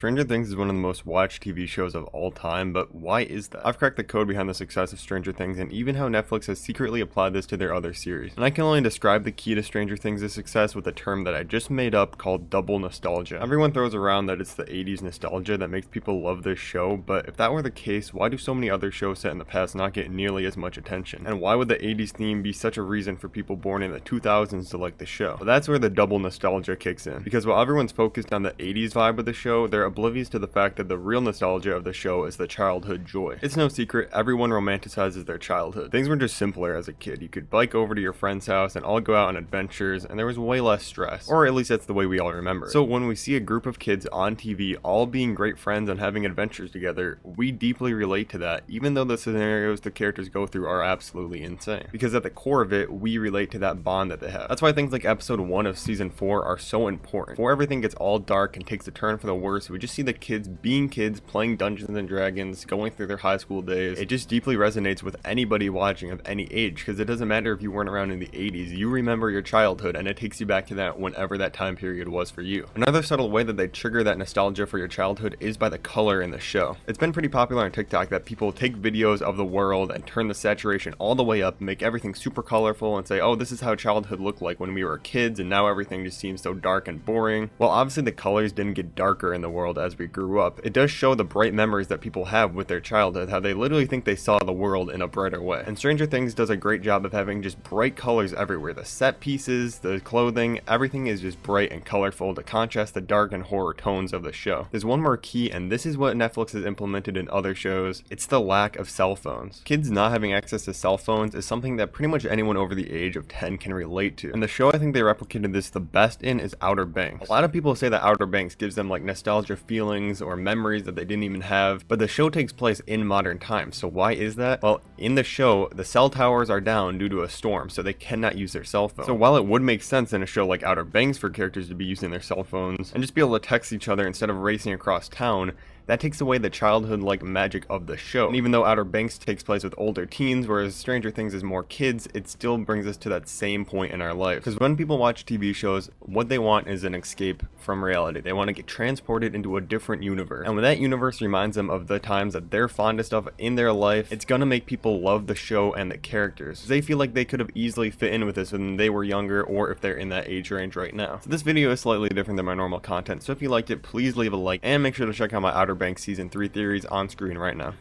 Stranger Things is one of the most watched TV shows of all time, but why is that? I've cracked the code behind the success of Stranger Things and even how Netflix has secretly applied this to their other series. And I can only describe the key to Stranger Things' success with a term that I just made up called double nostalgia. Everyone throws around that it's the 80s nostalgia that makes people love this show, but if that were the case, why do so many other shows set in the past not get nearly as much attention? And why would the 80s theme be such a reason for people born in the 2000s to like the show? Well, that's where the double nostalgia kicks in, because while everyone's focused on the 80s vibe of the show, they're oblivious to the fact that the real nostalgia of the show is the childhood joy. It's no secret, everyone romanticizes their childhood. Things were just simpler as a kid. You could bike over to your friend's house and all go out on adventures, and there was way less stress. Or at least that's the way we all remember it. So when we see a group of kids on TV all being great friends and having adventures together, we deeply relate to that, even though the scenarios the characters go through are absolutely insane. Because at the core of it, we relate to that bond that they have. That's why things like episode 1 of season 4 are so important. Before everything gets all dark and takes a turn for the worse, we just see the kids being kids, playing Dungeons and Dragons, going through their high school days. It just deeply resonates with anybody watching of any age, because it doesn't matter if you weren't around in the 80s, you remember your childhood and it takes you back to that whenever that time period was for you. Another subtle way that they trigger that nostalgia for your childhood is by the color in the show. It's been pretty popular on TikTok that people take videos of the world and turn the saturation all the way up, make everything super colorful and say, oh, this is how childhood looked like when we were kids and now everything just seems so dark and boring. Well, obviously the colors didn't get darker in the world as we grew up. It does show the bright memories that people have with their childhood, how they literally think they saw the world in a brighter way. And Stranger Things does a great job of having just bright colors everywhere. The set pieces, the clothing, everything is just bright and colorful to contrast the dark and horror tones of the show. There's one more key, and this is what Netflix has implemented in other shows. It's the lack of cell phones. Kids not having access to cell phones is something that pretty much anyone over the age of 10 can relate to. And the show I think they replicated this the best in is Outer Banks. A lot of people say that Outer Banks gives them like nostalgia feelings or memories that they didn't even have, but the show takes place in modern times. So why is that? Well, in the show, the cell towers are down due to a storm, so they cannot use their cell phone. So while it would make sense in a show like Outer Banks for characters to be using their cell phones and just be able to text each other instead of racing across town, that takes away the childhood-like magic of the show. And even though Outer Banks takes place with older teens, whereas Stranger Things is more kids, it still brings us to that same point in our life. Because when people watch TV shows, what they want is an escape from reality. They want to get transported into a different universe. And when that universe reminds them of the times that they're fondest of in their life, it's gonna make people love the show and the characters. They feel like they could have easily fit in with this when they were younger, or if they're in that age range right now. So this video is slightly different than my normal content, so if you liked it, please leave a like, and make sure to check out my Outer Banks Season 3 theories on screen right now.